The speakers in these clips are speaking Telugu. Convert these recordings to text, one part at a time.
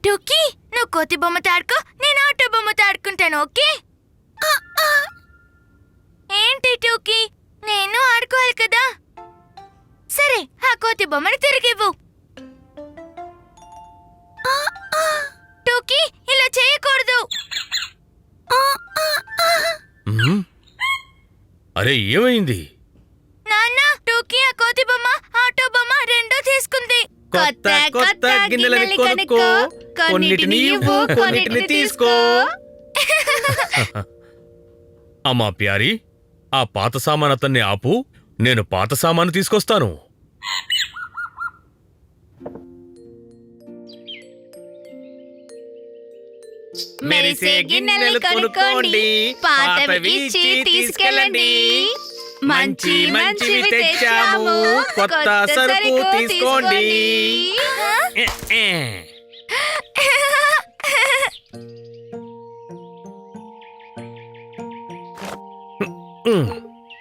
టూకీ, నువ్వు కోతి బొమ్మతో ఆడుకో, నేను ఆటో బొమ్మతో ఆడుకుంటాను. ఓకే? ఏంటి టూకీ, నేను ఆడుకోవాలి కదా. సరే, ఆ కోతి బొమ్మను తిరిగివ్వు. టూకీ, ఇలా చేయకూడదు. అరే, ఏమైంది? నాన్న, టూకీ ఆ కోతి బొమ్మ, ఆటో బొమ్మ రెండూ తీసుకుంది. కొత్త కొత్త గిన్నెలని కొనుక్కో, కొన్నిటిని ఇవ్వు, కొన్నిటిని తీసుకో. అమ్మా ప్యారీ, ఆ పాత సామాన్ అతన్ని ఆపు, నేను పాత సామాను తీసుకొస్తాను. మెరిసే గిన్నెలు కొనుక్కోండి, పాతవి ఇచ్చి తీసుకెళ్ళండి. మంచి మంచివి తెచ్చాము, కొత్త సరుకు తీసుకోండి.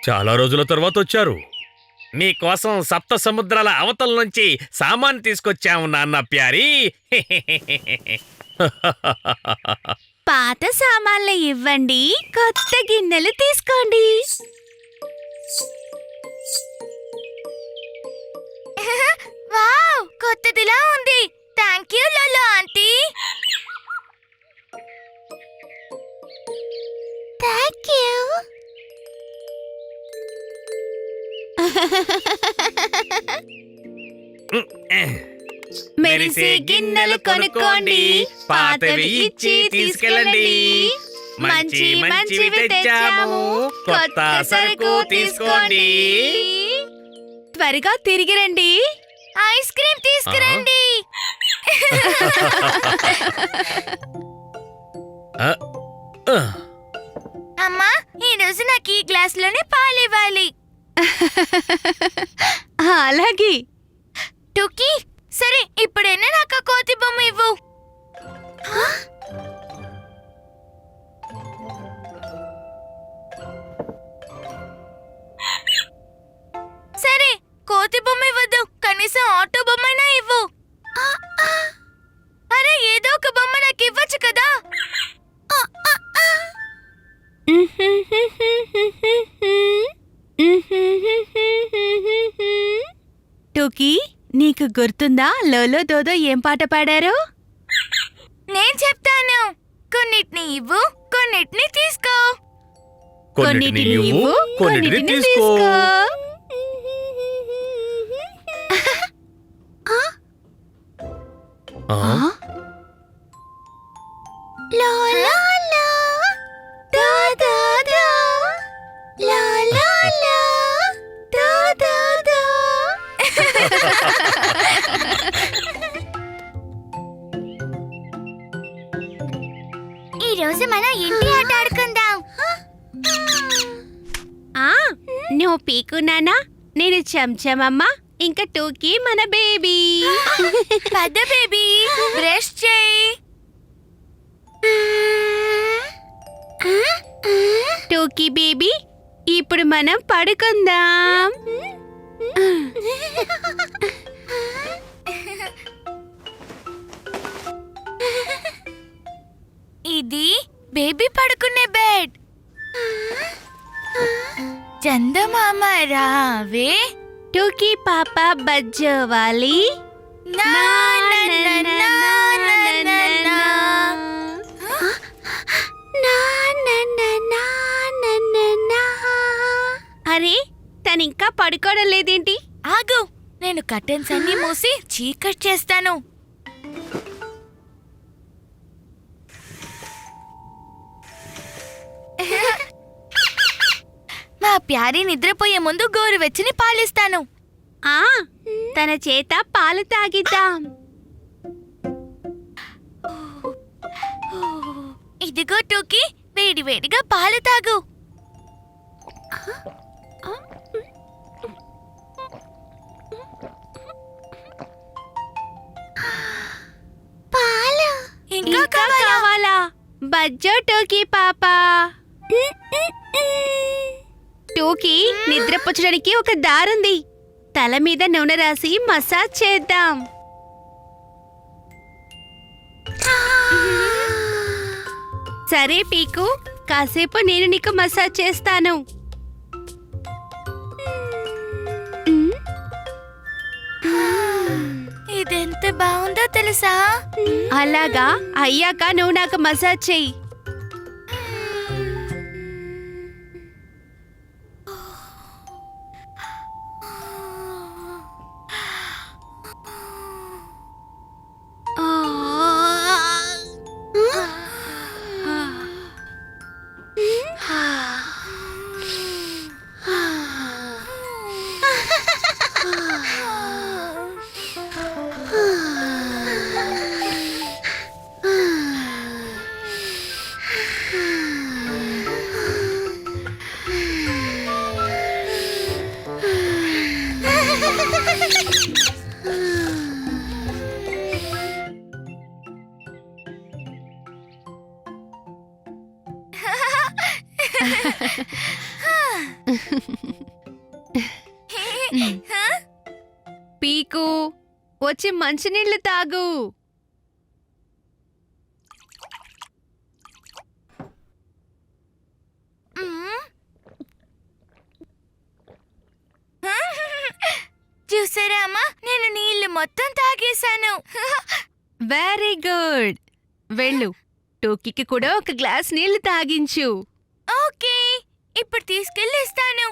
చాలా రోజుల తర్వాత వచ్చారు. నీకోసం సప్త సముద్రాల అవతల నుంచి సామాన్ తీసుకొచ్చాము నాన్న ప్యారీ. పాత సామాన్లు ఇవ్వండి, కొత్త గిన్నెలు తీసుకోండి. వావ్, కొత్తదిలా ఉంది. Thank you low aunty. Thank you. మెరిసే గిన్నెలు కొనుక్కోండి, పాతవి ఇచ్చి తీసుకెళ్ళండి. మంచి మంచివి తెచ్చాము, కొత్త సరుకు తీసుకోండి. త్వరగా తిరిగి రండి, ఐస్ క్రీమ్ తీసుకురండి. అమ్మా, ఈ రోజు నాకు ఈ గ్లాస్ లోనే పాలివ్వాలి. అలాగే టూకీ. సరే, ఇప్పుడైనా నాకు కోతి బొమ్మ ఇవ్వు. సరే, కోతి బొమ్మ ఇవ్వద్దు, కనీసం ఆటో బొమ్మైనా ఇవ్వు. అరే, ఏదో ఒక బొమ్మ నాకు ఇవ్వచ్చు కదా. టూకీ, నీకు గుర్తుందా లోలో దోదో ఏం పాట పాడారో? నేను చెప్తాను. కొన్నిటిని ఇవ్వు, కొన్నిటిని తీసుకో. కొన్నిటిని ఇవ్వు, కొన్నిటిని తీసుకో. ఈ రోజు మనం ఇంటి ఆట ఆడుకుందాం. నువ్వు పీకున్నానా, నేను చెంచమమ్మ, ఇంకా టూకీ మన బేబీ. పెద్ద బేబీ, బ్రష్ చేయి. టూకీ బేబీ, ఇప్పుడు మనం పడుకుందాం. ఇది బేబీ పడుకునే బెడ్. చందమామ రావే, టూకీ పాప బజ్జోవాలి. అరే, తనింకా పడుకోవడం లేదేంటి? ఆగు, నేను కర్టెన్స్ అన్ని మూసి చీకట్ చేస్తాను. మా ప్యారీ నిద్రపోయే ముందు గోరువెచ్చని పాలిస్తాను. తన చేత పాలు తాగిద్దాం. ఇదిగో టూకీ, వేడి వేడిగా పాలు తాగు. పాలు ఇంకా కావాలా? బజ్జో టూకీ పాపా. టూకీ, నిద్రపుచ్చడానికి ఒక దారుంది. తల మీద నూనె రాసి మసాజ్ చేద్దాం. సరే పీకు, కాసేపు నేను నీకు మసాజ్ చేస్తాను. ఇదెంత బాగుందో తెలుసా? అలాగా, అయ్యాక నువ్వు నాకు మసాజ్ చెయ్యి. పీకు, వచ్చి మంచినీళ్లు తాగు. చూసారా అమ్మా, నేను నీళ్లు మొత్తం తాగేశాను. Very good. వెళ్ళు, టోకీకి కూడా ఒక గ్లాస్ నీళ్లు తాగించు. ఓకే, ఇప్పుడు తీసుకెళ్ళి ఇస్తాను.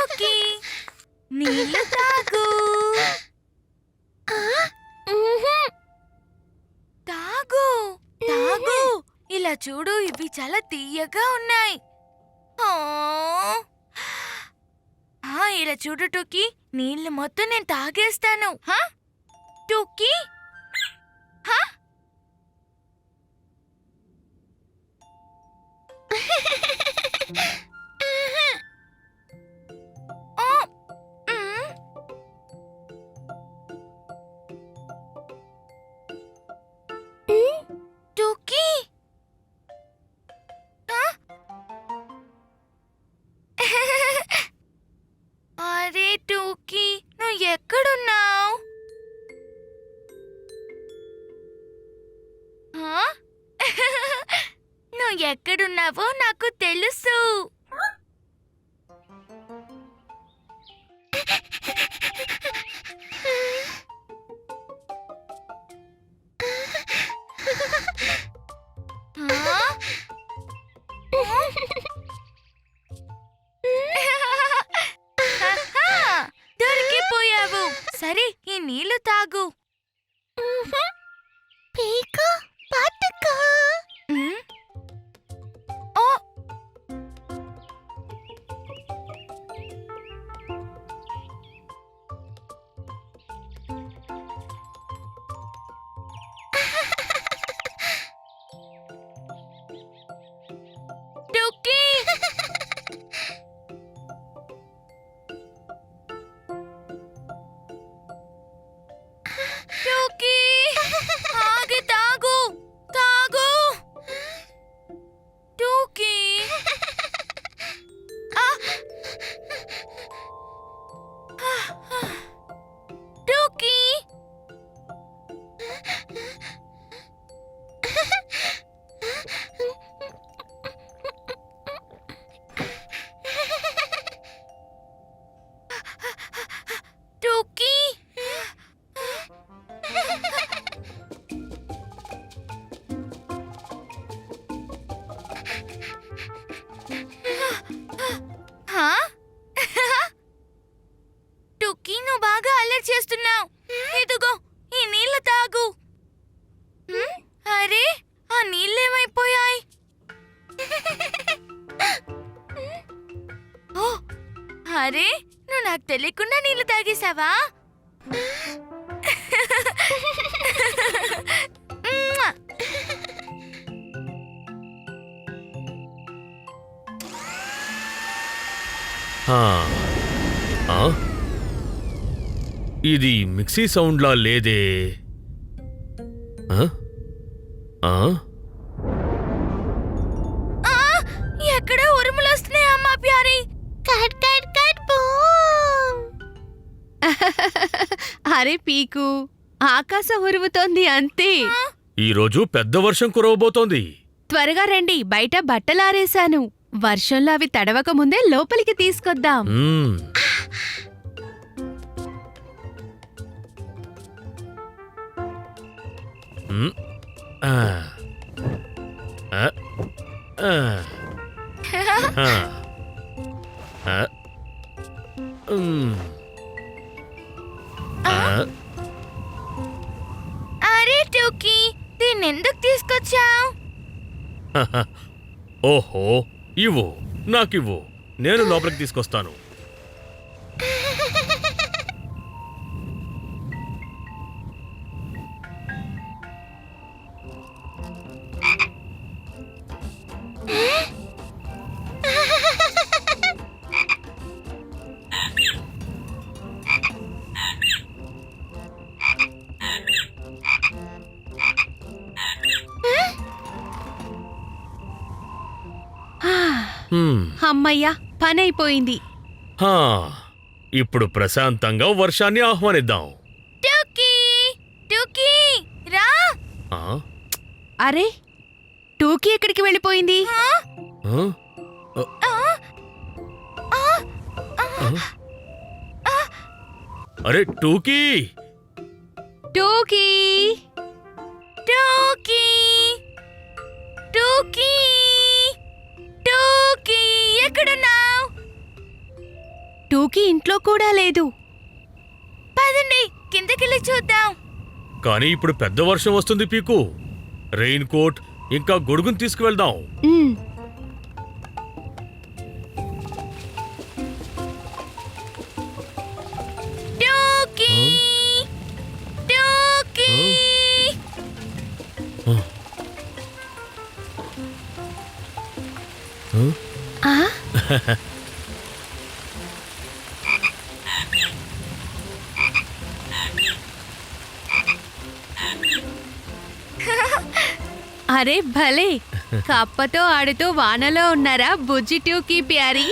ఓకే, నీళ్లు తాగు. తాగు తాగు, ఇలా చూడు, ఇవి చాలా తీయగా ఉన్నాయి. ఇలా చూడు టోకీ, నీళ్లు మొత్తం నేను తాగేస్తాను. టోకీ, టోకీ, అరే టోకీ, నువ్వు ఎక్కడున్నావు? నువ్వు ఎక్కడున్నావో నాకు తెలుసు. దొరికిపోయావు. సరే, ఈ నీళ్లు తాగు. ఓ, టోకీ, టోకీ, ఆగి తాగు తాగు. టోకీ, టోకీ, టోకీ, టోకీ, నువ్వు బాగా అల్లరి చేస్తున్నావు. ఇదిగో, ఈ నీళ్లు తాగు. అరే, ఆ నీళ్ళేమైపోయాయి? ఓ, అరే, నువ్వు నాకు తెలియకుండా నీళ్లు తాగేశావా? ఇది మిక్సీ సౌండ్లా లేదే. ఎక్కడో ఉరుములు వస్తున్నాయి అమ్మా Pyari. Cut cut cut boom. అరే పీకు, ఆకాశం ఉరుముతోంది అంతే. ఈరోజు పెద్ద వర్షం కురవబోతోంది. త్వరగా రండి, బయట బట్టలారేశాను. వర్షంలో అవి తడవక ముందే లోపలికి తీసుకొద్దాం. మ్మ్. మ్మ్. ఆ. ఆ. ఆ. ఆ. ఆ. మ్మ్. ఆ. అరే టూకీ, దీన్ని ఎందుకు తీసుకొచ్చావు? ఓహో, ఇవ్వు, నాకివ్వు, నేను లోపలికి తీసుకొస్తాను. హ్మ్. అమ్మయ్యా, పనైపోయింది. హా, ఇప్పుడు ప్రశాంతంగా వర్షాన్ని ఆహ్వానిద్దాం. టూకీ, టూకీ, రా. ఆ? అరే, టూకీ ఎక్కడికి వెళ్ళిపోయింది? ఆ? ఆ? ఆ? ఆ? ఆ? అరే టూకీ, టూకీ, టూకీ, టూకీ, టూకీ, ఎక్కడున్నావ్? టూకీ ఇంట్లో కూడా లేదు. పదండి, కిందకెళ్ళి చూద్దాం. కానీ ఇప్పుడు పెద్ద వర్షం వస్తుంది పీకు. రెయిన్ కోట్ ఇంకా గొడుగును తీసుకువెళ్దాం. ఉమ్, టూకీ, టూకీ. ఆ? అరే భలే, కప్పతో ఆడుతూ వానలో ఉన్నారా బుజ్జి టూకీ ప్యారీ?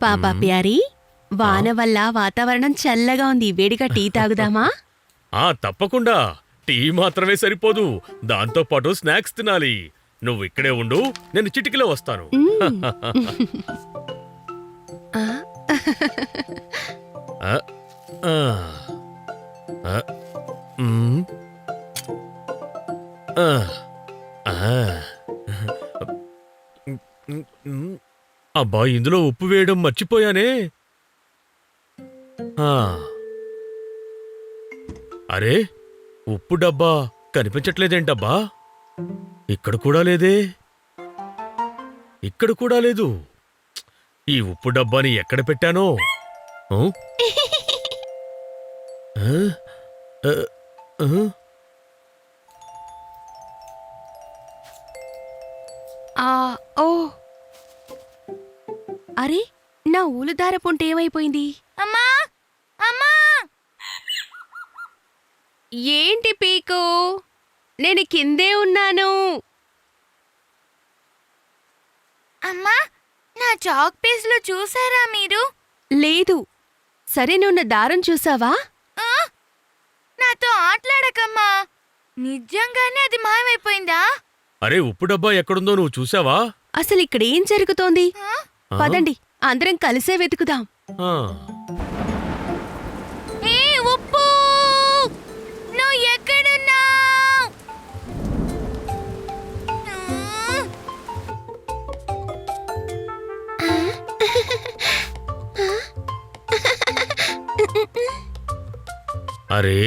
పాపా ప్యారీ, వాన వల్ల వాతావరణం చల్లగా ఉంది. వేడిగా టీ తాగుదామా? ఆ తప్పకుండా. టీ మాత్రమే సరిపోదు, దాంతో పాటు స్నాక్స్ తినాలి. నువ్వు ఇక్కడే ఉండు, నేను చిటికలో వస్తాను. ఆ? ఆ, ఆ, ఆ, మ్మ్. ఆ, ఆ. అబ్బా, ఇందులో ఉప్పు వేయడం మర్చిపోయానే. ఆ. అరే, ఉప్పు డబ్బా కనిపించట్లేదేంటబ్బా? ఇక్కడ కూడా లేదే, ఇక్కడ కూడా లేదు. ఈ ఉప్పు డబ్బాని ఎక్కడ పెట్టానో? ఆ? ఆ? ఆ? ఆ? ఆ, ఓ, అరే, నా ఊలుదార పుంట ఏమైపోయింది? అమ్మా, అమ్మా. ఏంటి పీకు, నేను కిందే ఉన్నాను. అమ్మా, నా చాక్ పీస్లు చూసారా మీరు? లేదు. సరే, నువ్వు దారం చూసావా? ఆ? నాతో ఆటలాడకమ్మా. నిజంగానే అది మాయమైపోయిందా? అరే, ఉప్పు డబ్బా ఎక్కడుందో నువ్వు చూసావా? అసలు ఇక్కడేం జరుగుతోంది? ఆ? ఆ? పదండి, అందరం కలిసే వెతుకుదాం. ఆ. ఏ ఉప్పు, నువ్వు ఎక్కడున్నావ్? అరే,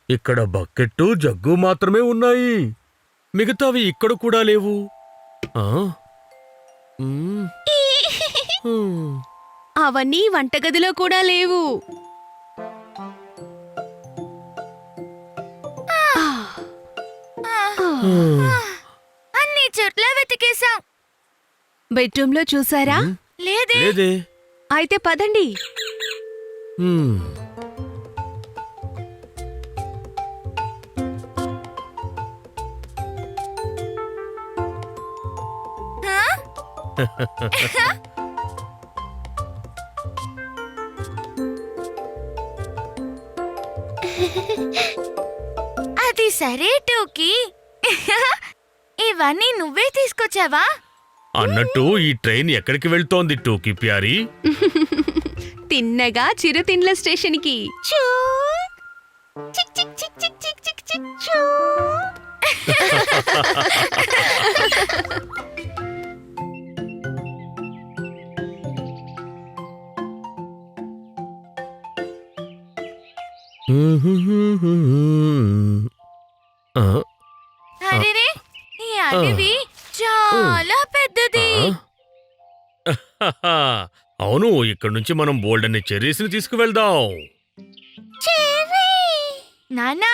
ఇక్కడ బకెట్టు జగ్గు మాత్రమే ఉన్నాయి, మిగతావి ఇక్కడ కూడా లేవు. ఆ? మ్మ్. హ్మ్. అవన్నీ వంటగదిలో కూడా లేవు. హ్మ్. అన్ని చోట్ల వెతికేశాం. బెడ్రూమ్లో చూసారా? లేదే. లేదే. అయితే పదండి. హ్మ్. అది సరే టూకీ. ఇవన్నీ నువ్వే తీసుకొచ్చావా? అన్నట్టు ఈ ట్రైన్ ఎక్కడికి వెళ్తోంది టూకీ ప్యారీ? తిన్నగా చిరుతిండ్ల స్టేషన్కి. చూ చిక్ చిక్ చిక్ చిక్ చిక్ చిక్ చిక్ చూ. ఆ, అరెరే, ఈ అడవి చాలా పెద్దది. అవును, ఇక్కడ నుంచి మనం బోల్డ్ అనే చెర్రీస్ ని తీసుకువెళ్దాం. నాన్నా,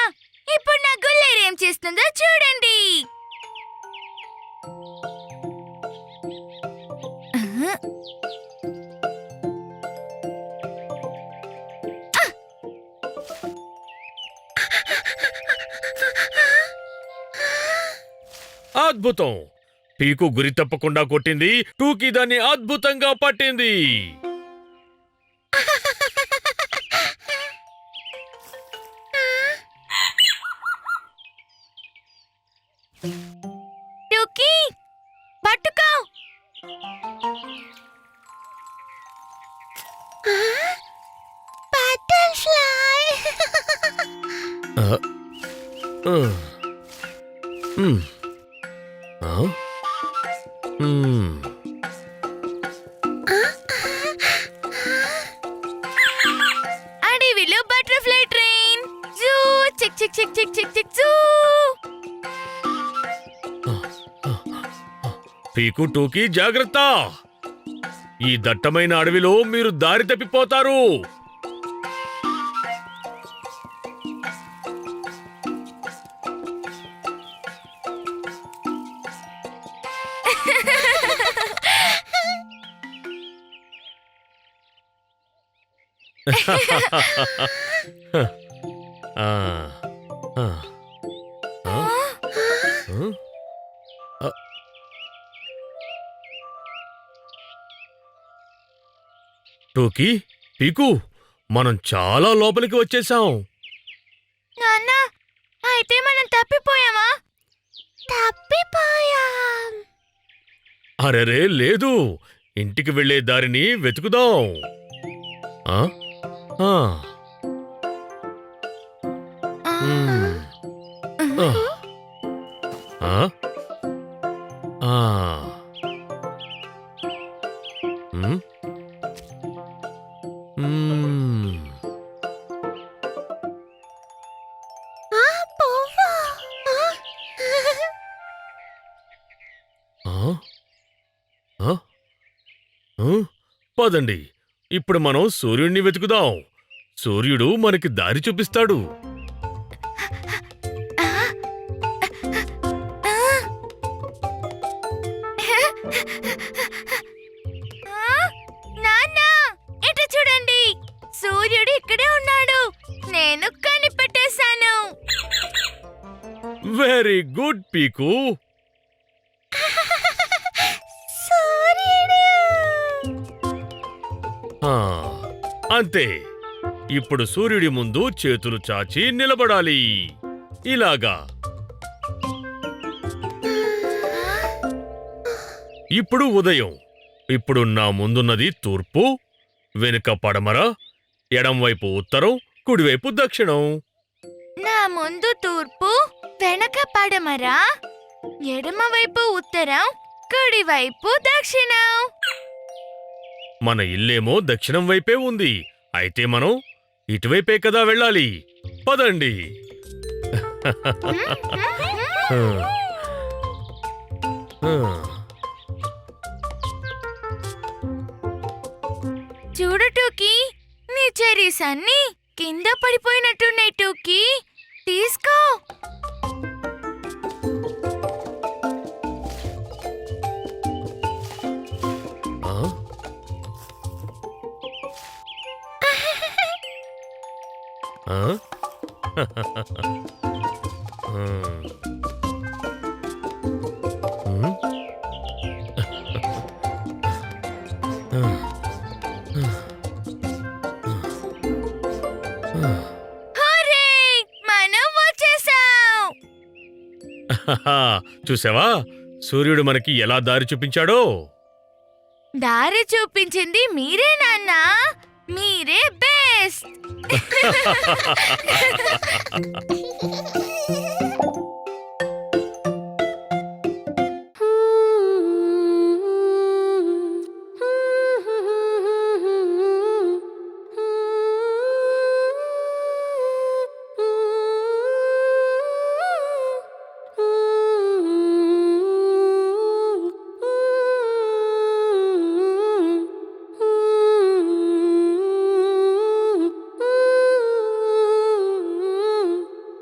ఇప్పుడు నా గుల్లేరు ఏం చేస్తుందో చూడండి. అద్భుతం! పీకు గురి తప్పకుండా కొట్టింది. టూకీ దాన్ని అద్భుతంగా పట్టింది. టూకీ, పట్టుకో. బటర్ఫ్లై. ఆ, ఆ, ఉమ్, ఆ, ఉమ్. అడవిలో బటర్ఫ్లై ట్రైన్. జూ చిక్ చిక్ చిక్ చిక్ చిక్ చిక్ జూ. పీకు టూకీ జాగ్రత్త! ఈ దట్టమైన అడవిలో మీరు దారి తప్పిపోతారు. ఆ, ఆ, ఆ, ఆ. టూకీ, పీకు, మనం చాలా లోపలికి వచ్చేసాం. నాన్న, అయితే మనం తప్పిపోయామా? తప్పిపోయాం. అరెరే లేదు, ఇంటికి వెళ్ళే దారిని వెతుకుదాం. ఆ? ఆ. మ్మ్. ఆ. ఆ? ఆ. మ్మ్. మ్మ్. ఆ? ఆ? ఆ? పదండి, ఇప్పుడు మనం సూర్యుడిని వెతుకుదాం. సూర్యుడు మనకి దారి చూపిస్తాడు. నాన్న, ఇటు చూడండి. సూర్యుడు ఇక్కడే ఉన్నాడు. నేను కనిపెట్టేశాను. వెరీ గుడ్ పీకు. ఆ, అంతే. ఇప్పుడు సూర్యుడి ముందు చేతులు చాచి నిలబడాలి. ఇలాగా. ఇప్పుడు ఉదయం. ఇప్పుడు నా ముందున్నది తూర్పు, వెనుక పడమర, ఎడంవైపు ఉత్తరం, కుడివైపు దక్షిణం. నా ముందు తూర్పు, వెనక పడమర, ఎడమవైపు ఉత్తరం, కుడివైపు దక్షిణం. మన ఇల్లేమో దక్షిణం వైపే ఉంది. అయితే మనం ఇటువైపే కదా వెళ్ళాలి. పదండి. చూడు టూకీ, నీ చెరీస్ అన్ని కింద పడిపోయినట్టున్నాయి. టూకీ, తీసుకో. ఆ? ఆ? హూరే! మనం వచ్చేసాం. చూసావా సూర్యుడు మనకి ఎలా దారి చూపించాడో. దారి చూపించింది మీరే నాన్న. మీరే బెస్ట్.